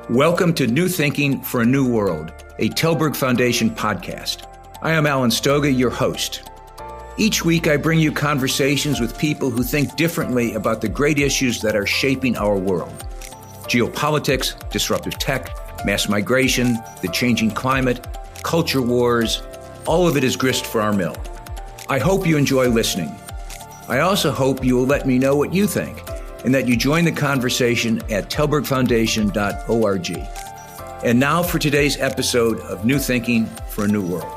Welcome to New Thinking for a New World, a Tallberg Foundation podcast. I am Alan Stoga, your host. Each week, I bring you conversations with people who think differently about the great issues that are shaping our world. Geopolitics, disruptive tech, mass migration, the changing climate, culture wars, all of it is grist for our mill. I hope you enjoy listening. I also hope you will let me know what you think and that you join the conversation at tallbergfoundation.org. And now for today's episode of New Thinking for a New World.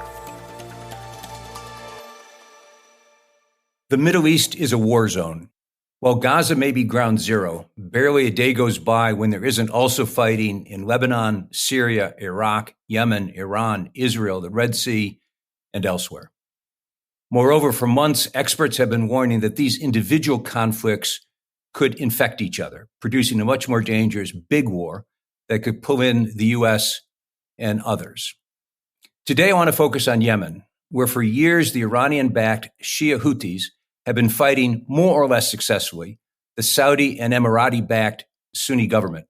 The Middle East is a war zone. While Gaza may be ground zero, barely a day goes by when there isn't also fighting in Lebanon, Syria, Iraq, Yemen, Iran, Israel, the Red Sea, and elsewhere. Moreover, for months, experts have been warning that these individual conflicts could infect each other, producing a much more dangerous big war that could pull in the U.S. and others. Today, I want to focus on Yemen, where for years the Iranian-backed Shia Houthis have been fighting more or less successfully the Saudi and Emirati-backed Sunni government.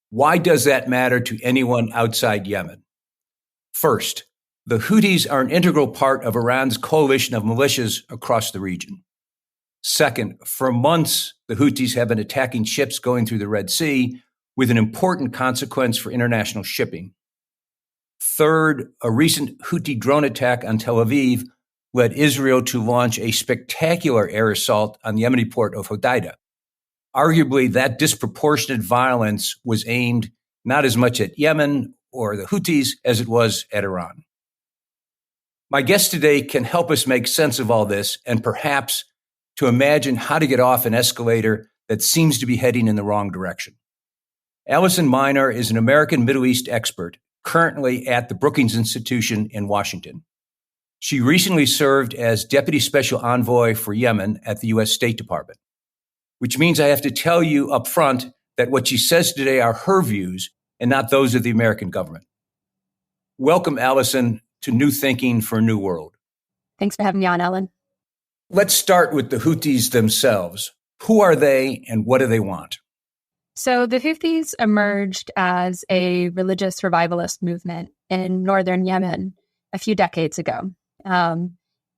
Why does that matter to anyone outside Yemen? First, the Houthis are an integral part of Iran's coalition of militias across the region. Second, for months, the Houthis have been attacking ships going through the Red Sea with an important consequence for international shipping. Third, a recent Houthi drone attack on Tel Aviv led Israel to launch a spectacular air assault on the Yemeni port of Hodeida. Arguably, that disproportionate violence was aimed not as much at Yemen or the Houthis as it was at Iran. My guest today can help us make sense of all this and perhaps to imagine how to get off an escalator that seems to be heading in the wrong direction. Allison Minor is an American Middle East expert currently at the Brookings Institution in Washington. She recently served as Deputy Special Envoy for Yemen at the U.S. State Department, which means I have to tell you up front that what she says today are her views and not those of the American government. Welcome, Allison, to New Thinking for a New World. Thanks for having me on, Ellen. Let's start with the Houthis themselves. Who are they and what do they want? So the Houthis emerged as a religious revivalist movement in northern Yemen a few decades ago.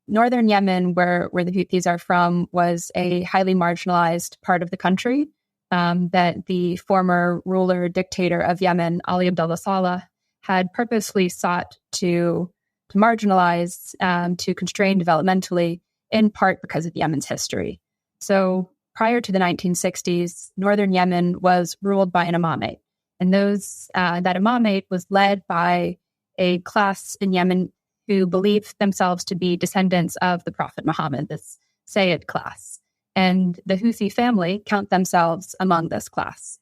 Northern Yemen, where the Houthis are from, was a highly marginalized part of the country that the former ruler dictator of Yemen, Ali Abdullah Saleh, had purposely sought to marginalize, to constrain developmentally, in part because of Yemen's history. So prior to the 1960s, northern Yemen was ruled by an imamate. And that imamate was led by a class in Yemen who believed themselves to be descendants of the Prophet Muhammad, this Sayyid class. And the Houthi family count themselves among this class.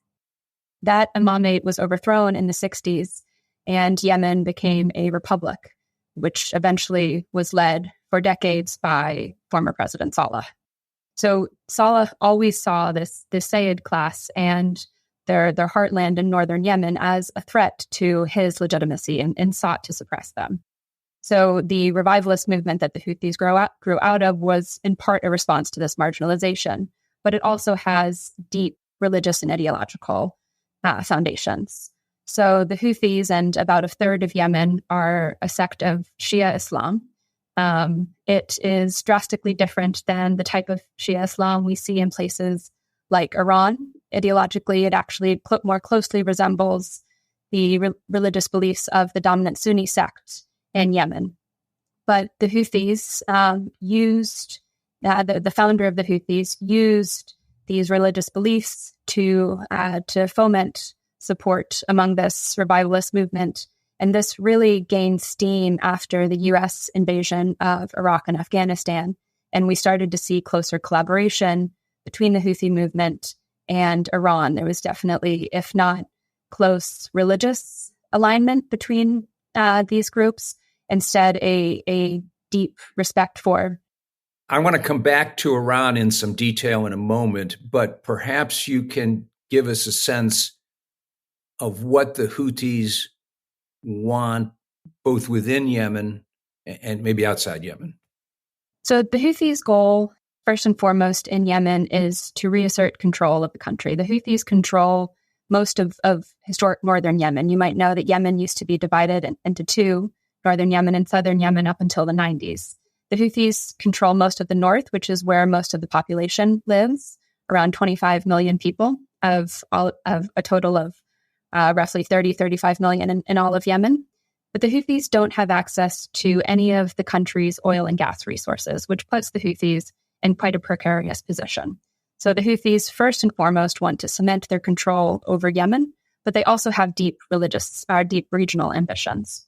That imamate was overthrown in the 60s, and Yemen became a republic, which eventually was led for decades by former President Saleh. So Saleh always saw this Sayyid class and their heartland in northern Yemen as a threat to his legitimacy and sought to suppress them. So the revivalist movement that the Houthis grew out of was in part a response to this marginalization, but it also has deep religious and ideological foundations. So the Houthis and about a third of Yemen are a sect of Shia Islam. It is drastically different than the type of Shia Islam we see in places like Iran. Ideologically, it actually more closely resembles the religious beliefs of the dominant Sunni sect in Yemen. But the Houthis the founder of the Houthis used these religious beliefs to foment support among this revivalist movement. And this really gained steam after the U.S. invasion of Iraq and Afghanistan. And we started to see closer collaboration between the Houthi movement and Iran. There was definitely, if not close religious alignment between these groups, instead a deep respect for. I want to come back to Iran in some detail in a moment, but perhaps you can give us a sense of what the Houthis want both within Yemen and maybe outside Yemen. So the Houthis' goal, first and foremost in Yemen, is to reassert control of the country. The Houthis control most of historic northern Yemen. You might know that Yemen used to be divided into two, northern Yemen and southern Yemen, up until the 90s. The Houthis control most of the north, which is where most of the population lives, around 25 million people of a total of roughly 35 million in all of Yemen. But the Houthis don't have access to any of the country's oil and gas resources, which puts the Houthis in quite a precarious position. So the Houthis, first and foremost, want to cement their control over Yemen, but they also have deep regional ambitions.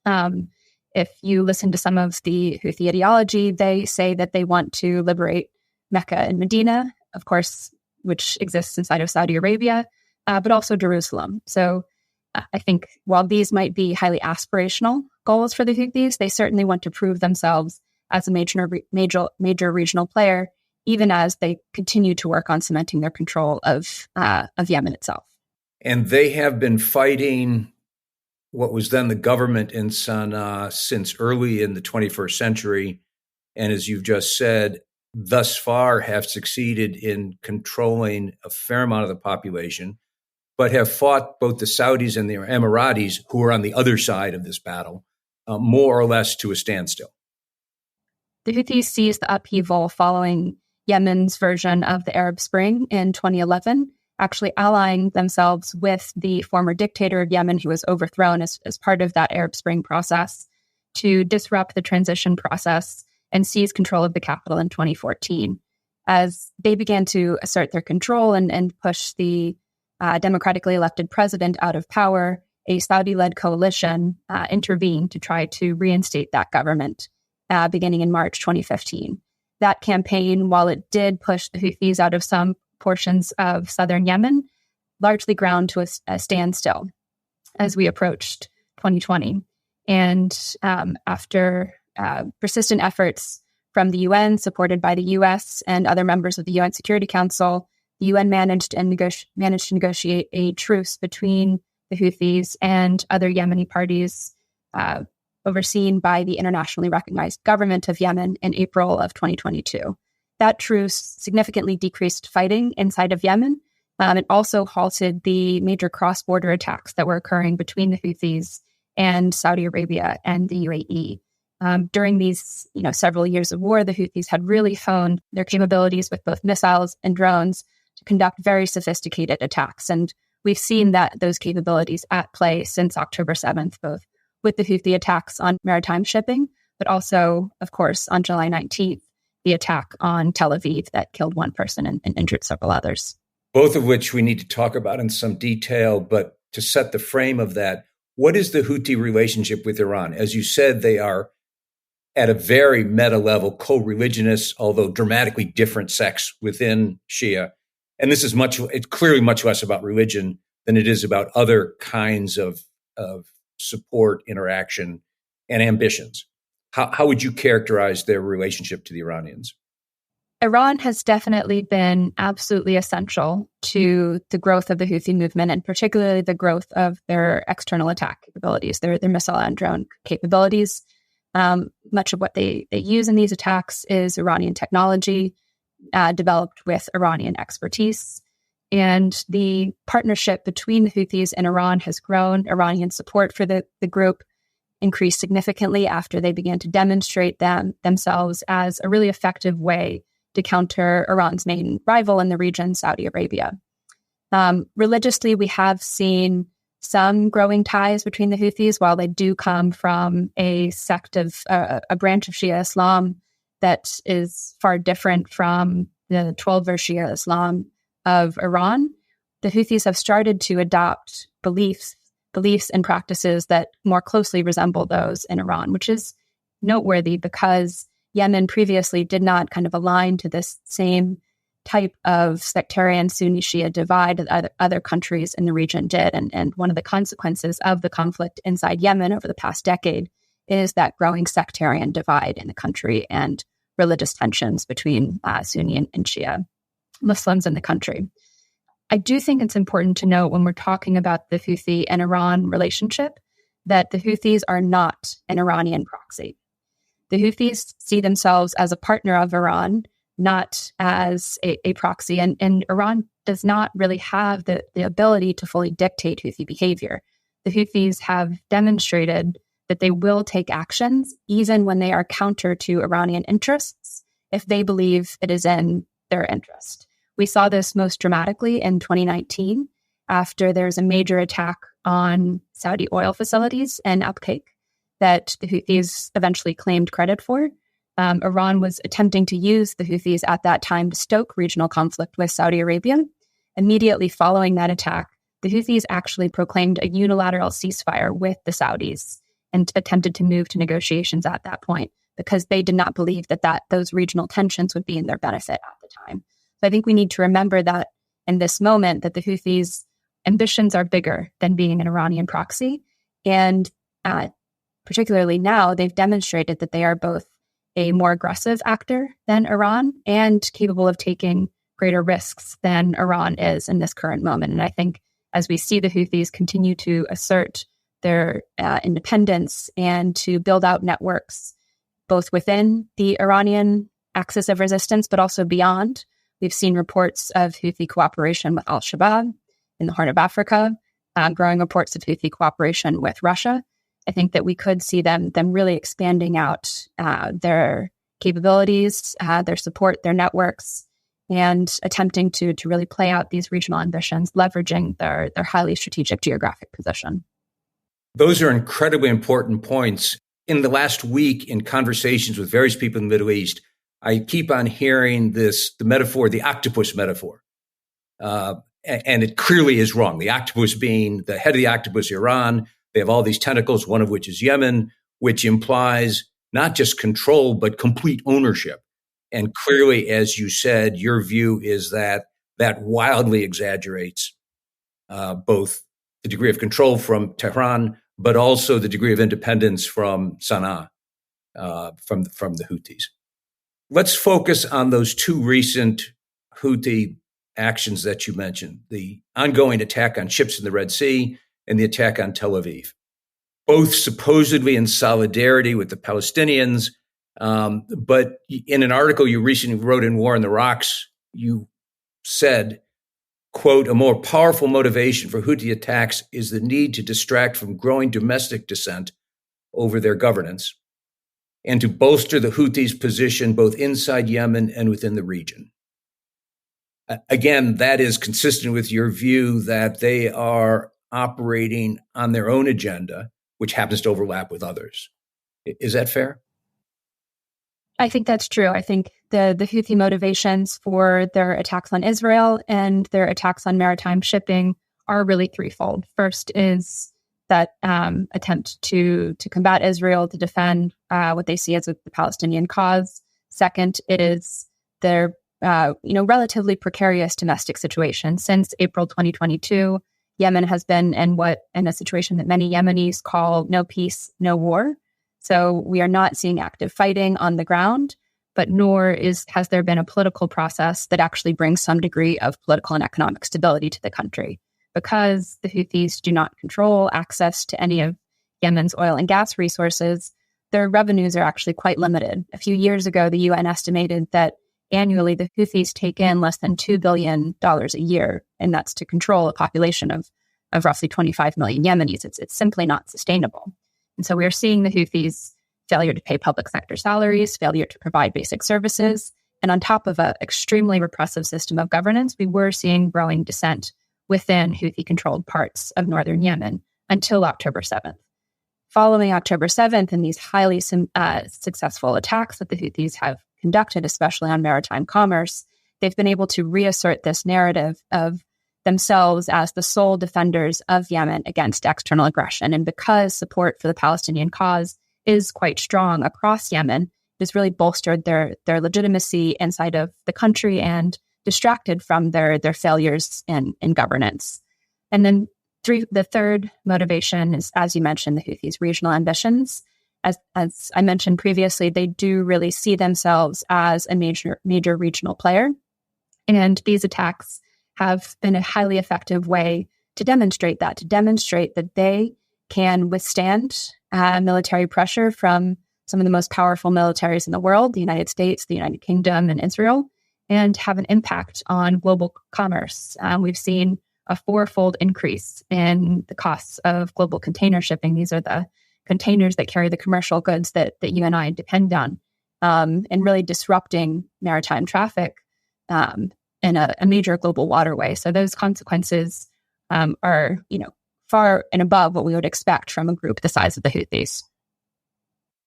If you listen to some of the Houthi ideology, they say that they want to liberate Mecca and Medina, of course, which exists inside of Saudi Arabia, but also Jerusalem. So I think while these might be highly aspirational goals for the Houthis, they certainly want to prove themselves as a major regional player, even as they continue to work on cementing their control of Yemen itself. And they have been fighting what was then the government in Sana'a since early in the 21st century. And as you've just said, thus far have succeeded in controlling a fair amount of the population, but have fought both the Saudis and the Emiratis, who are on the other side of this battle, more or less to a standstill. The Houthis seized the upheaval following Yemen's version of the Arab Spring in 2011, actually allying themselves with the former dictator of Yemen, who was overthrown as part of that Arab Spring process, to disrupt the transition process and seize control of the capital in 2014. As they began to assert their control and push the democratically elected president out of power, a Saudi-led coalition intervened to try to reinstate that government beginning in March 2015. That campaign, while it did push the Houthis out of some portions of southern Yemen, largely ground to a standstill as we approached 2020. And after persistent efforts from the UN, supported by the US and other members of the UN Security Council, the UN managed to negotiate a truce between the Houthis and other Yemeni parties overseen by the internationally recognized government of Yemen in April of 2022. That truce significantly decreased fighting inside of Yemen. It also halted the major cross-border attacks that were occurring between the Houthis and Saudi Arabia and the UAE. During these several years of war, the Houthis had really honed their capabilities with both missiles and drones to conduct very sophisticated attacks. And we've seen those capabilities at play since October 7th, both with the Houthi attacks on maritime shipping, but also, of course, on July 19th, the attack on Tel Aviv that killed one person and injured several others. Both of which we need to talk about in some detail, but to set the frame of that, what is the Houthi relationship with Iran? As you said, they are at a very meta level, co-religionists, although dramatically different sects within Shia. And this is it's clearly much less about religion than it is about other kinds of support, interaction, and ambitions. How would you characterize their relationship to the Iranians? Iran has definitely been absolutely essential to the growth of the Houthi movement, and particularly the growth of their external attack capabilities, their missile and drone capabilities. Much of what they use in these attacks is Iranian technology, developed with Iranian expertise. And the partnership between the Houthis and Iran has grown. Iranian support for the group increased significantly after they began to demonstrate themselves as a really effective way to counter Iran's main rival in the region, Saudi Arabia. Religiously, we have seen some growing ties between the Houthis, while they do come from a sect of a branch of Shia Islam that is far different from the 12-verse Shia Islam of Iran. The Houthis have started to adopt beliefs and practices that more closely resemble those in Iran, which is noteworthy because Yemen previously did not kind of align to this same type of sectarian Sunni Shia divide that other countries in the region did. And one of the consequences of the conflict inside Yemen over the past decade is that growing sectarian divide in the country and religious tensions between Sunni and Shia Muslims in the country. I do think it's important to note when we're talking about the Houthi and Iran relationship that the Houthis are not an Iranian proxy. The Houthis see themselves as a partner of Iran not as a proxy. And Iran does not really have the ability to fully dictate Houthi behavior. The Houthis have demonstrated that they will take actions even when they are counter to Iranian interests if they believe it is in their interest. We saw this most dramatically in 2019 after there's a major attack on Saudi oil facilities in Abqaiq that the Houthis eventually claimed credit for. Iran was attempting to use the Houthis at that time to stoke regional conflict with Saudi Arabia. Immediately following that attack, the Houthis actually proclaimed a unilateral ceasefire with the Saudis and attempted to move to negotiations at that point because they did not believe that those regional tensions would be in their benefit at the time. So I think we need to remember that in this moment that the Houthis' ambitions are bigger than being an Iranian proxy. And particularly now, they've demonstrated that they are both a more aggressive actor than Iran and capable of taking greater risks than Iran is in this current moment. And I think as we see the Houthis continue to assert their independence and to build out networks, both within the Iranian axis of resistance, but also beyond, we've seen reports of Houthi cooperation with al-Shabaab in the Horn of Africa, growing reports of Houthi cooperation with Russia. I think that we could see them really expanding out their capabilities, their support, their networks, and attempting to really play out these regional ambitions, leveraging their highly strategic geographic position. Those are incredibly important points. In the last week, in conversations with various people in the Middle East, I keep on hearing the metaphor, the octopus metaphor. And it clearly is wrong. The octopus being the head of the octopus, Iran. They have all these tentacles, one of which is Yemen, which implies not just control, but complete ownership. And clearly, as you said, your view is that wildly exaggerates both the degree of control from Tehran, but also the degree of independence from Sana'a, from the Houthis. Let's focus on those two recent Houthi actions that you mentioned, the ongoing attack on ships in the Red Sea and the attack on Tel Aviv, both supposedly in solidarity with the Palestinians. But in an article you recently wrote in War in the Rocks, you said, quote, a more powerful motivation for Houthi attacks is the need to distract from growing domestic dissent over their governance and to bolster the Houthis' position both inside Yemen and within the region. Again, that is consistent with your view that they are operating on their own agenda, which happens to overlap with others. Is that fair? I think that's true. I think the Houthi motivations for their attacks on Israel and their attacks on maritime shipping are really threefold. First is that attempt to combat Israel, to defend what they see as the Palestinian cause. Second, it is their relatively precarious domestic situation. Since April 2022, Yemen has been in a situation that many Yemenis call no peace, no war. So we are not seeing active fighting on the ground, but nor has there been a political process that actually brings some degree of political and economic stability to the country. Because the Houthis do not control access to any of Yemen's oil and gas resources, their revenues are actually quite limited. A few years ago, the UN estimated that annually the Houthis take in less than $2 billion a year, and that's to control a population of roughly 25 million Yemenis. It's simply not sustainable. And so we are seeing the Houthis' failure to pay public sector salaries, failure to provide basic services, and on top of an extremely repressive system of governance, we were seeing growing dissent within Houthi-controlled parts of northern Yemen until October 7th. Following October 7th and these highly successful attacks that the Houthis have conducted, especially on maritime commerce, they've been able to reassert this narrative of themselves as the sole defenders of Yemen against external aggression. And because support for the Palestinian cause is quite strong across Yemen, it has really bolstered their legitimacy inside of the country and distracted from their failures in governance. And then the third motivation is, as you mentioned, the Houthis' regional ambitions. As I mentioned previously, they do really see themselves as a major regional player. And these attacks have been a highly effective way to demonstrate that they can withstand military pressure from some of the most powerful militaries in the world, the United States, the United Kingdom, and Israel, and have an impact on global commerce. We've seen a fourfold increase in the costs of global container shipping. These are the containers that carry the commercial goods that you and I depend on, and really disrupting maritime traffic in a major global waterway. So those consequences are, far and above what we would expect from a group the size of the Houthis.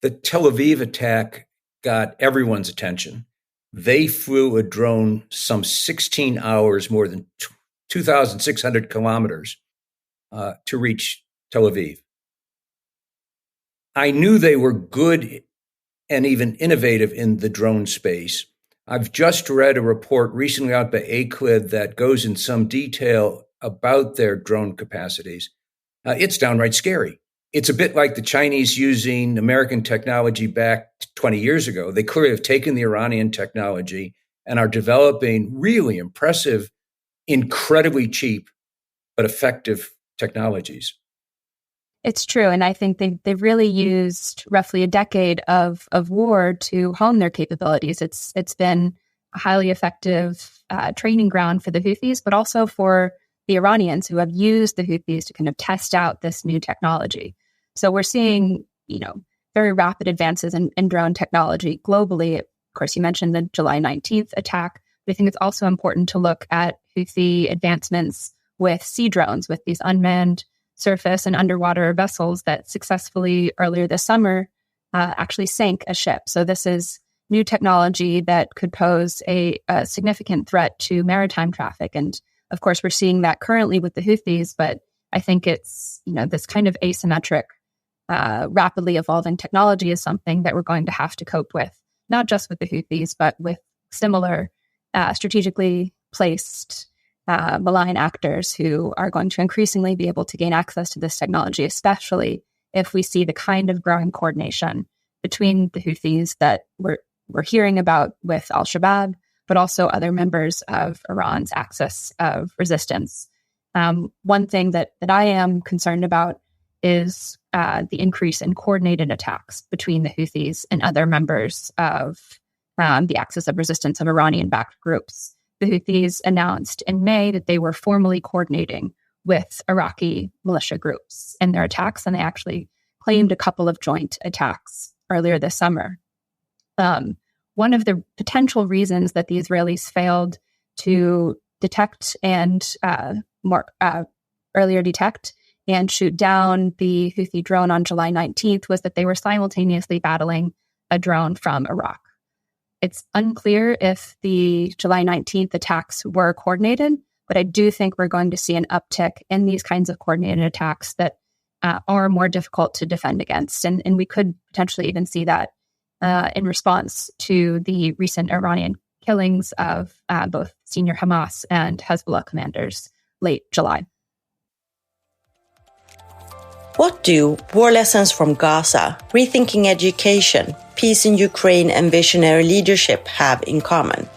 The Tel Aviv attack got everyone's attention. They flew a drone some 16 hours, more than 2,600 kilometers, to reach Tel Aviv. I knew they were good and even innovative in the drone space. I've just read a report recently out by ACLID that goes in some detail about their drone capacities. It's downright scary. It's a bit like the Chinese using American technology back 20 years ago. They clearly have taken the Iranian technology and are developing really impressive, incredibly cheap, but effective technologies. It's true. And I think they've really used roughly a decade of war to hone their capabilities. It's been a highly effective training ground for the Houthis, but also for the Iranians who have used the Houthis to kind of test out this new technology. So we're seeing, very rapid advances in drone technology globally. Of course, you mentioned the July 19th attack, but I think it's also important to look at Houthi advancements with sea drones, with these unmanned surface and underwater vessels that successfully earlier this summer actually sank a ship. So this is new technology that could pose a significant threat to maritime traffic. And of course, we're seeing that currently with the Houthis, but I think it's, this kind of asymmetric, rapidly evolving technology is something that we're going to have to cope with, not just with the Houthis, but with similar strategically placed malign actors who are going to increasingly be able to gain access to this technology, especially if we see the kind of growing coordination between the Houthis that we're hearing about with al-Shabaab, but also other members of Iran's axis of resistance. One thing that I am concerned about is the increase in coordinated attacks between the Houthis and other members of the axis of resistance of Iranian-backed groups. The Houthis announced in May that they were formally coordinating with Iraqi militia groups in their attacks, and they actually claimed a couple of joint attacks earlier this summer. One of the potential reasons that the Israelis failed to detect and earlier detect and shoot down the Houthi drone on July 19th was that they were simultaneously battling a drone from Iraq. It's unclear if the July 19th attacks were coordinated, but I do think we're going to see an uptick in these kinds of coordinated attacks that are more difficult to defend against. And we could potentially even see that in response to the recent Iranian killings of both senior Hamas and Hezbollah commanders late July. What do war lessons from Gaza, rethinking education, peace in Ukraine, and visionary leadership have in common?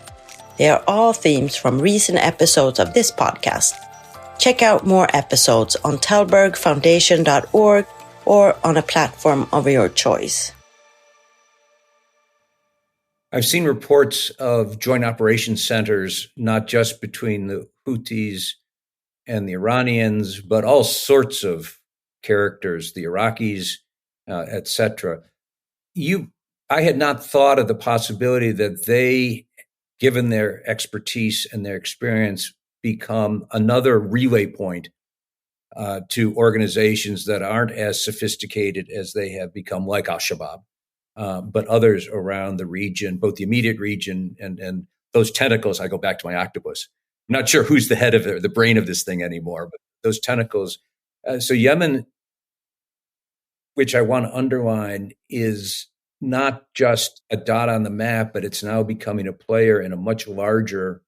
They are all themes from recent episodes of this podcast. Check out more episodes on tallbergfoundation.org or on a platform of your choice. I've seen reports of joint operations centers, not just between the Houthis and the Iranians, but all sorts of characters, the Iraqis, etc. I had not thought of the possibility that they, given their expertise and their experience, become another relay point to organizations that aren't as sophisticated as they have become, like al-Shabaab, but others around the region, both the immediate region and those tentacles. I go back to my octopus. I'm not sure who's the head of it or the brain of this thing anymore, but those tentacles. So Yemen, which I want to underline, is not just a dot on the map, but it's now becoming a player in a much larger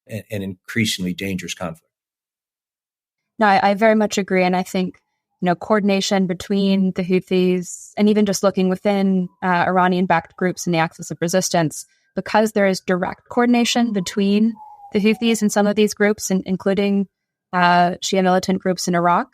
and increasingly dangerous conflict. No, I very much agree. And I think, coordination between the Houthis and even just looking within Iranian-backed groups in the axis of resistance, because there is direct coordination between the Houthis and some of these groups, including Shia militant groups in Iraq,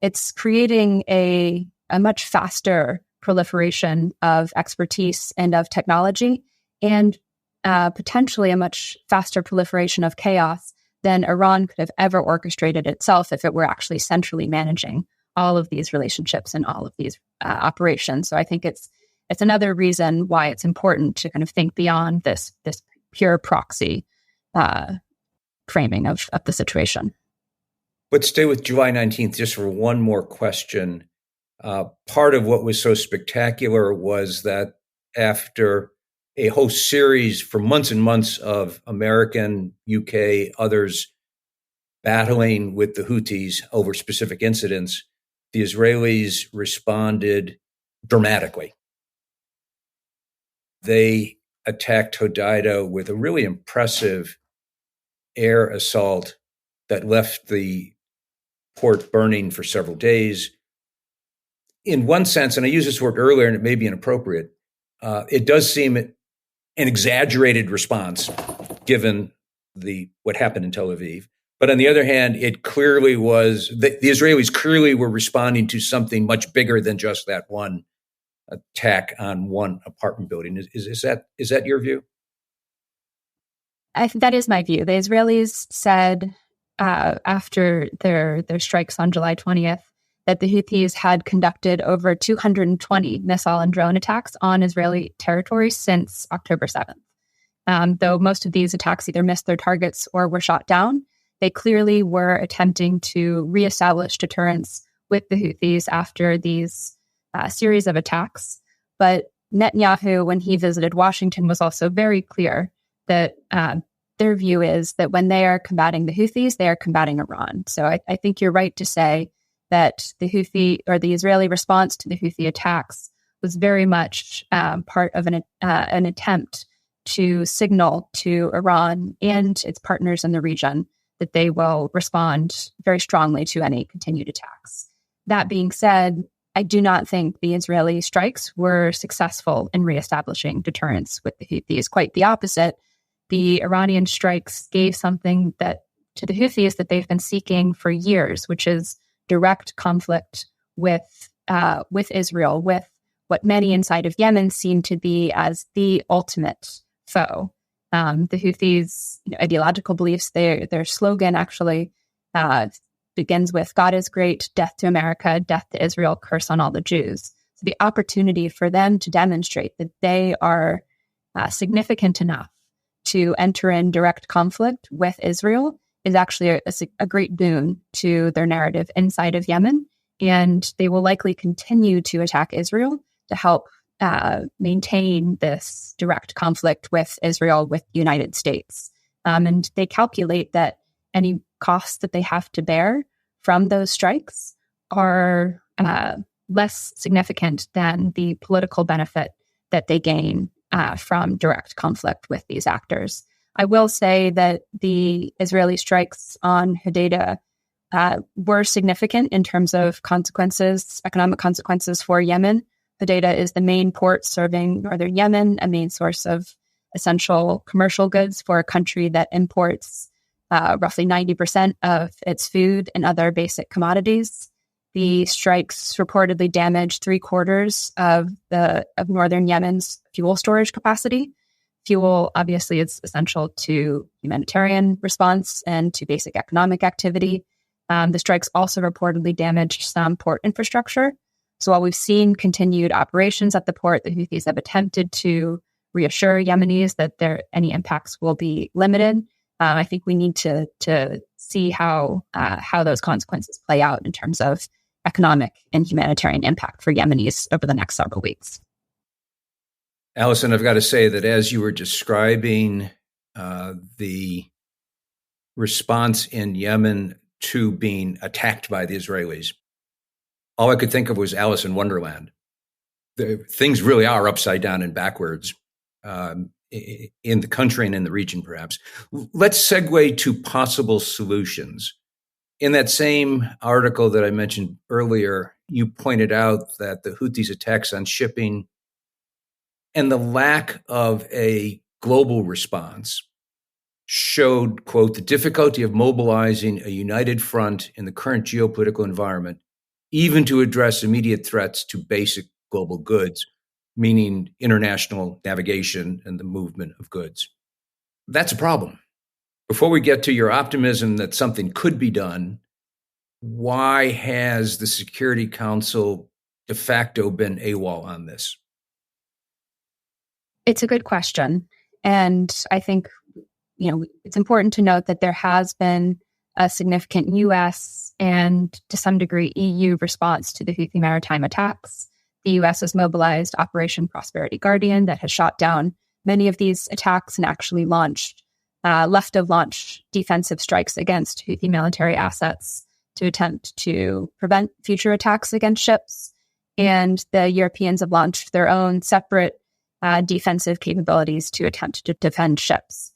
it's creating a much faster proliferation of expertise and of technology, and potentially a much faster proliferation of chaos than Iran could have ever orchestrated itself if it were actually centrally managing all of these relationships and all of these operations. So I think it's another reason why it's important to kind of think beyond this pure proxy framing of the situation. Let's stay with July 19th just for one more question. Part of what was so spectacular was that after a whole series for months and months of American, UK, others battling with the Houthis over specific incidents, the Israelis responded dramatically. They attacked Hodeida with a really impressive air assault that left the port burning for several days. In one sense, and I used this word earlier and it may be inappropriate, it does seem an exaggerated response given what happened in Tel Aviv. But on the other hand, it clearly was, the Israelis clearly were responding to something much bigger than just that one attack on one apartment building. Is that your view? That is my view. The Israelis said after their strikes on July 20th that the Houthis had conducted over 220 missile and drone attacks on Israeli territory since October 7th. Though most of these attacks either missed their targets or were shot down, they clearly were attempting to reestablish deterrence with the Houthis after these series of attacks. But Netanyahu, when he visited Washington, was also very clear that their view is that when they are combating the Houthis, they are combating Iran. So I think you're right to say that the Houthi or the Israeli response to the Houthi attacks was very much part of an attempt to signal to Iran and its partners in the region that they will respond very strongly to any continued attacks. That being said, I do not think the Israeli strikes were successful in reestablishing deterrence with the Houthis. Quite the opposite. The Iranian strikes gave something that to the Houthis that they've been seeking for years, which is direct conflict with Israel, with what many inside of Yemen seem to be as the ultimate foe. The Houthis' ideological beliefs, their slogan actually begins with "God is great, death to America, death to Israel, curse on all the Jews." So the opportunity for them to demonstrate that they are significant enough to enter in direct conflict with Israel is actually a great boon to their narrative inside of Yemen. And they will likely continue to attack Israel to help maintain this direct conflict with Israel, with the United States. And they calculate that any costs that they have to bear from those strikes are less significant than the political benefit that they gain from direct conflict with these actors. I will say that the Israeli strikes on Hodeida were significant in terms of consequences, economic consequences for Yemen. Hodeida is the main port serving northern Yemen, a main source of essential commercial goods for a country that imports roughly 90% of its food and other basic commodities. The strikes reportedly damaged 3/4 of northern Yemen's fuel storage capacity. Fuel, obviously, is essential to humanitarian response and to basic economic activity. The strikes also reportedly damaged some port infrastructure. So while we've seen continued operations at the port, the Houthis have attempted to reassure Yemenis that any impacts will be limited. I think we need to see how those consequences play out in terms of economic and humanitarian impact for Yemenis over the next several weeks. Allison, I've got to say that as you were describing the response in Yemen to being attacked by the Israelis, all I could think of was Alice in Wonderland. Things really are upside down and backwards in the country and in the region, perhaps. Let's segue to possible solutions. In that same article that I mentioned earlier, you pointed out that the Houthis' attacks on shipping and the lack of a global response showed, quote, the difficulty of mobilizing a united front in the current geopolitical environment, even to address immediate threats to basic global goods, meaning international navigation and the movement of goods. That's a problem. Before we get to your optimism that something could be done, why has the Security Council de facto been AWOL on this? It's a good question. And I think, it's important to note that there has been a significant U.S. and to some degree EU response to the Houthi maritime attacks. The U.S. has mobilized Operation Prosperity Guardian that has shot down many of these attacks and actually left of launch defensive strikes against Houthi military assets to attempt to prevent future attacks against ships. And the Europeans have launched their own separate defensive capabilities to attempt to defend ships.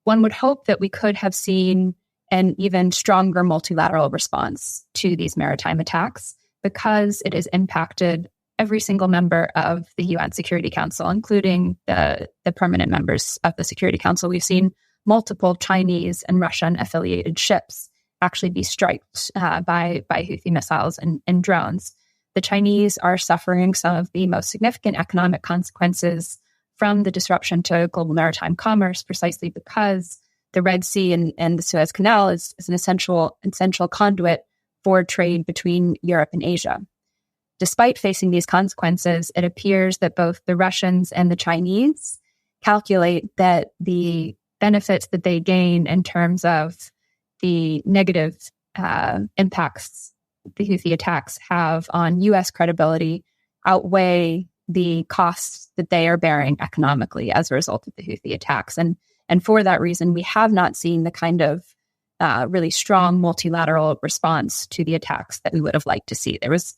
One would hope that we could have seen an even stronger multilateral response to these maritime attacks because it has impacted every single member of the UN Security Council, including the permanent members of the Security Council. We've seen multiple Chinese and Russian affiliated ships actually be striked by Houthi missiles and drones. The Chinese are suffering some of the most significant economic consequences from the disruption to global maritime commerce, precisely because the Red Sea and the Suez Canal is an essential conduit for trade between Europe and Asia. Despite facing these consequences, it appears that both the Russians and the Chinese calculate that the benefits that they gain in terms of the negative impacts the Houthi attacks have on U.S. credibility outweigh the costs that they are bearing economically as a result of the Houthi attacks. And for that reason, we have not seen the kind of really strong multilateral response to the attacks that we would have liked to see. There was,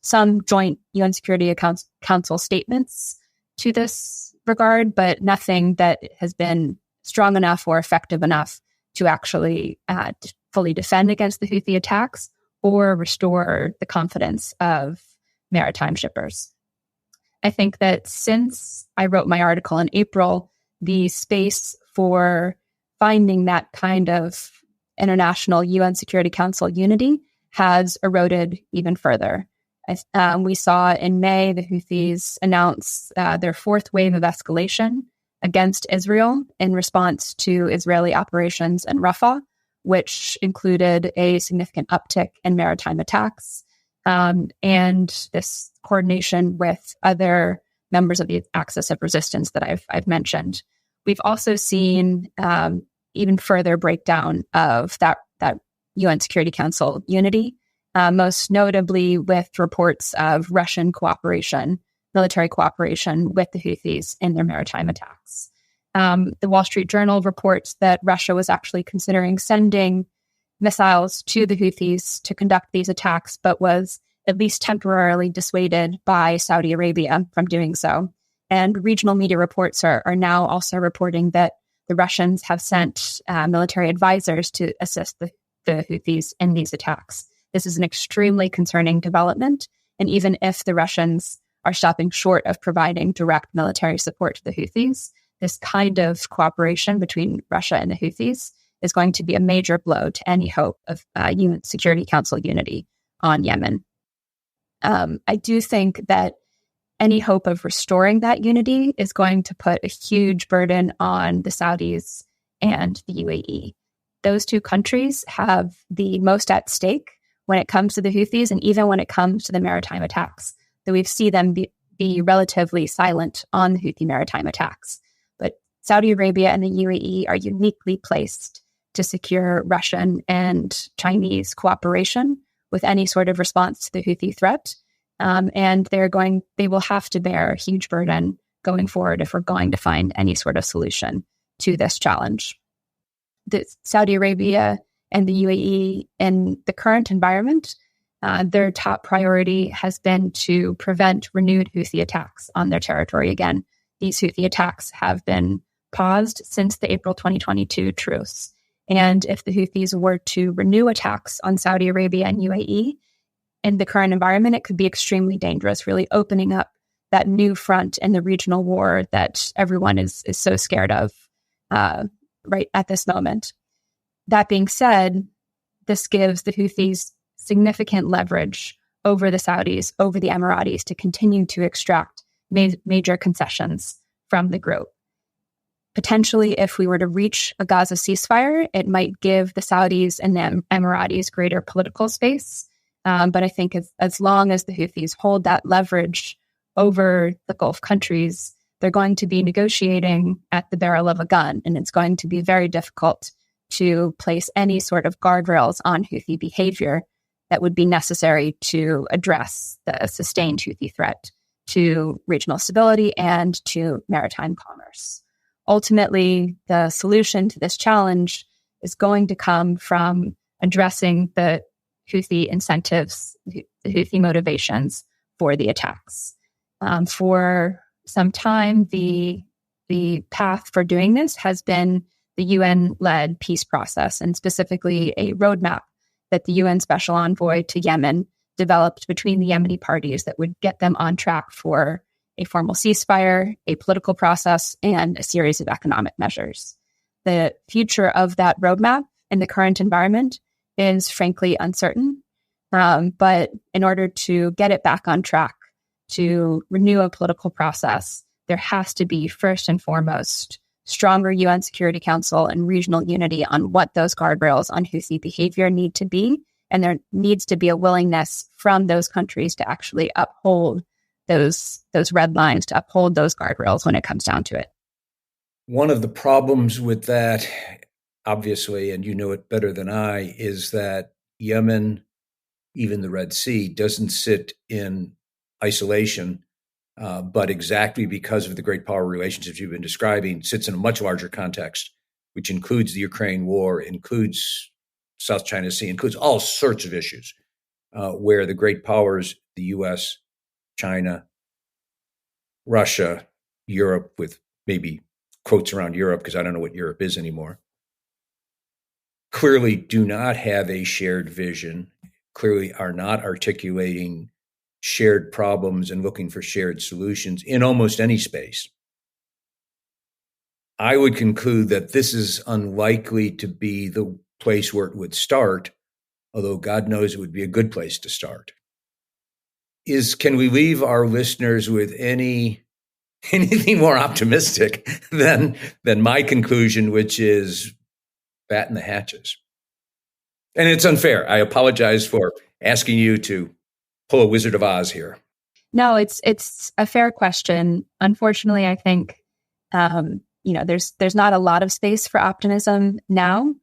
some joint UN Security Council statements to this regard, but nothing that has been strong enough or effective enough to actually fully defend against the Houthi attacks or restore the confidence of maritime shippers. I think that since I wrote my article in April, the space for finding that kind of international UN Security Council unity has eroded even further. We saw in May the Houthis announce their fourth wave of escalation against Israel in response to Israeli operations in Rafah, which included a significant uptick in maritime attacks and this coordination with other members of the axis of resistance that I've mentioned. We've also seen even further breakdown of that UN Security Council unity, most notably with reports of Russian cooperation, military cooperation with the Houthis in their maritime attacks. The Wall Street Journal reports that Russia was actually considering sending missiles to the Houthis to conduct these attacks, but was at least temporarily dissuaded by Saudi Arabia from doing so. And regional media reports are now also reporting that the Russians have sent military advisors to assist the Houthis in these attacks. This is an extremely concerning development. And even if the Russians are stopping short of providing direct military support to the Houthis, this kind of cooperation between Russia and the Houthis is going to be a major blow to any hope of UN Security Council unity on Yemen. I do think that any hope of restoring that unity is going to put a huge burden on the Saudis and the UAE. Those two countries have the most at stake when it comes to the Houthis and even when it comes to the maritime attacks. Though we've seen them be relatively silent on the Houthi maritime attacks. But Saudi Arabia and the UAE are uniquely placed to secure Russian and Chinese cooperation with any sort of response to the Houthi threat. And they will have to bear a huge burden going forward if we're going to find any sort of solution to this challenge. The Saudi Arabia and the UAE in the current environment, their top priority has been to prevent renewed Houthi attacks on their territory again. These Houthi attacks have been paused since the April 2022 truce. And if the Houthis were to renew attacks on Saudi Arabia and UAE in the current environment, it could be extremely dangerous, really opening up that new front in the regional war that everyone is so scared of right at this moment. That being said, this gives the Houthis significant leverage over the Saudis, over the Emiratis to continue to extract major concessions from the group. Potentially, if we were to reach a Gaza ceasefire, it might give the Saudis and the Emiratis greater political space. But I think as long as the Houthis hold that leverage over the Gulf countries, they're going to be negotiating at the barrel of a gun, and it's going to be very difficult to place any sort of guardrails on Houthi behavior that would be necessary to address the sustained Houthi threat to regional stability and to maritime commerce. Ultimately, the solution to this challenge is going to come from addressing the Houthi incentives, the Houthi motivations for the attacks. For some time, the path for doing this has been the UN-led peace process, and specifically a roadmap that the UN Special Envoy to Yemen developed between the Yemeni parties that would get them on track for a formal ceasefire, a political process, and a series of economic measures. The future of that roadmap in the current environment is frankly uncertain, but in order to get it back on track, to renew a political process, there has to be, first and foremost, stronger UN Security Council and regional unity on what those guardrails on Houthi behavior need to be. And there needs to be a willingness from those countries to actually uphold those red lines, to uphold those guardrails when it comes down to it. One of the problems with that, obviously, and you know it better than I, is that Yemen, even the Red Sea, doesn't sit in isolation, but exactly because of the great power relationships you've been describing, sits in a much larger context, which includes the Ukraine war, includes South China Sea, includes all sorts of issues where the great powers, the US, China, Russia, Europe, with maybe quotes around Europe, because I don't know what Europe is anymore, clearly do not have a shared vision, clearly are not articulating shared problems and looking for shared solutions in almost any space. I would conclude that this is unlikely to be the place where it would start, although God knows it would be a good place to start. Can we leave our listeners with anything more optimistic than my conclusion, which is batten the hatches? And it's unfair. I apologize for asking you to pull a Wizard of Oz here. No, it's a fair question. Unfortunately, I think there's not a lot of space for optimism now,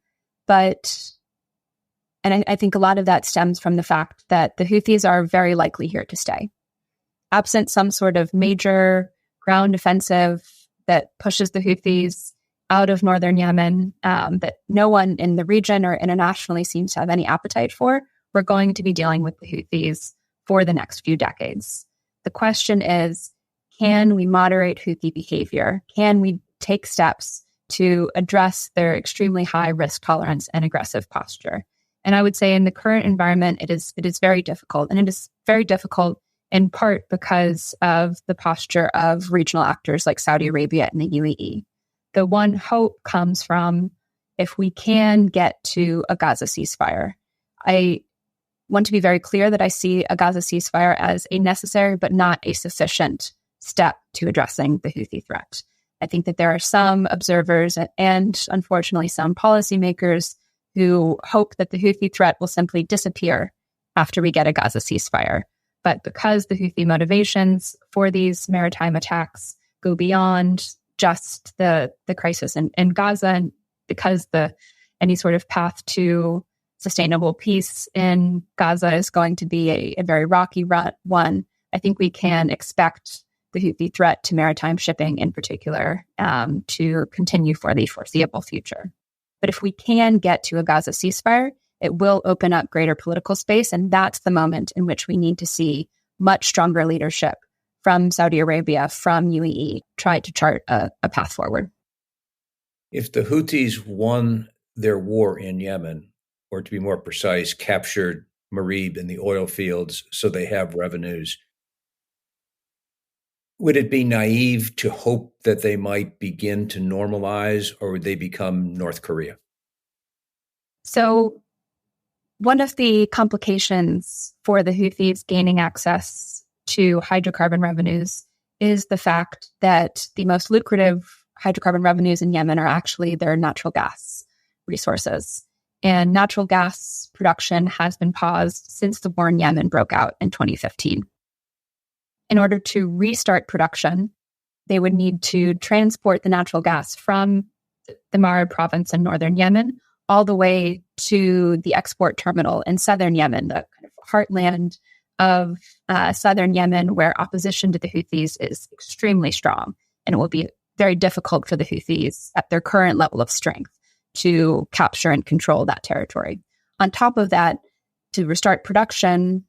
and I think a lot of that stems from the fact that the Houthis are very likely here to stay. Absent some sort of major ground offensive that pushes the Houthis out of northern Yemen, that no one in the region or internationally seems to have any appetite for, we're going to be dealing with the Houthis for the next few decades. The question is, can we moderate Houthi behavior? Can we take steps to address their extremely high risk tolerance and aggressive posture? And I would say in the current environment, it is very difficult. And it is very difficult in part because of the posture of regional actors like Saudi Arabia and the UAE. The one hope comes from if we can get to a Gaza ceasefire. I want to be very clear that I see a Gaza ceasefire as a necessary but not a sufficient step to addressing the Houthi threat. I think that there are some observers and unfortunately some policymakers who hope that the Houthi threat will simply disappear after we get a Gaza ceasefire. But because the Houthi motivations for these maritime attacks go beyond just the crisis in Gaza, and because any sort of path to sustainable peace in Gaza is going to be a very rocky one, I think we can expect the Houthi threat to maritime shipping in particular to continue for the foreseeable future. But if we can get to a Gaza ceasefire, it will open up greater political space. And that's the moment in which we need to see much stronger leadership from Saudi Arabia, from UAE, try to chart a path forward. If the Houthis won their war in Yemen, or to be more precise, captured Marib and the oil fields so they have revenues, would it be naive to hope that they might begin to normalize, or would they become North Korea? So One of the complications for the Houthis gaining access to hydrocarbon revenues is the fact that the most lucrative hydrocarbon revenues in Yemen are actually their natural gas resources. And natural gas production has been paused since the war in Yemen broke out in 2015. In order to restart production, they would need to transport the natural gas from the Marib province in northern Yemen all the way to the export terminal in southern Yemen, the kind of heartland of southern Yemen, where opposition to the Houthis is extremely strong. And it will be very difficult for the Houthis at their current level of strength to capture and control that territory. On top of that, to restart production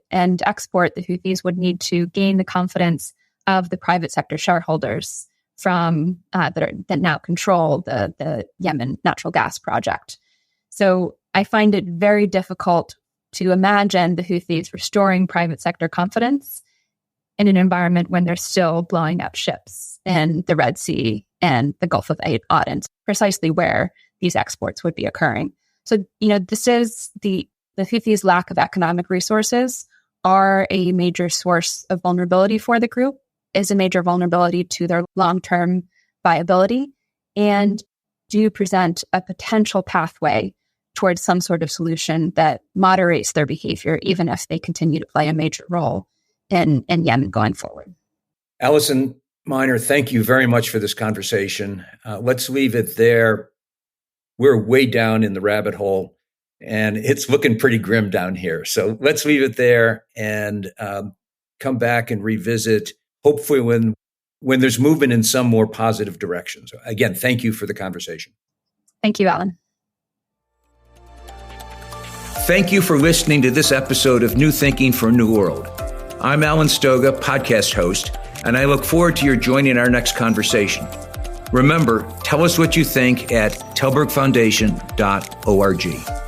and export, the Houthis would need to gain the confidence of the private sector shareholders from that now control the Yemen natural gas project. So I find it very difficult to imagine the Houthis restoring private sector confidence in an environment when they're still blowing up ships in the Red Sea and the Gulf of Aden, precisely where these exports would be occurring. So, this is the Houthis' lack of economic resources are a major source of vulnerability for the group, is a major vulnerability to their long-term viability, and do present a potential pathway towards some sort of solution that moderates their behavior, even if they continue to play a major role in Yemen going forward. Allison Minor, thank you very much for this conversation. Let's leave it there. We're way down in the rabbit hole, and it's looking pretty grim down here. So let's leave it there and come back and revisit, hopefully when there's movement in some more positive directions. Again, thank you for the conversation. Thank you, Alan. Thank you for listening to this episode of New Thinking for a New World. I'm Alan Stoga, podcast host, and I look forward to your joining our next conversation. Remember, tell us what you think at tallbergfoundation.org.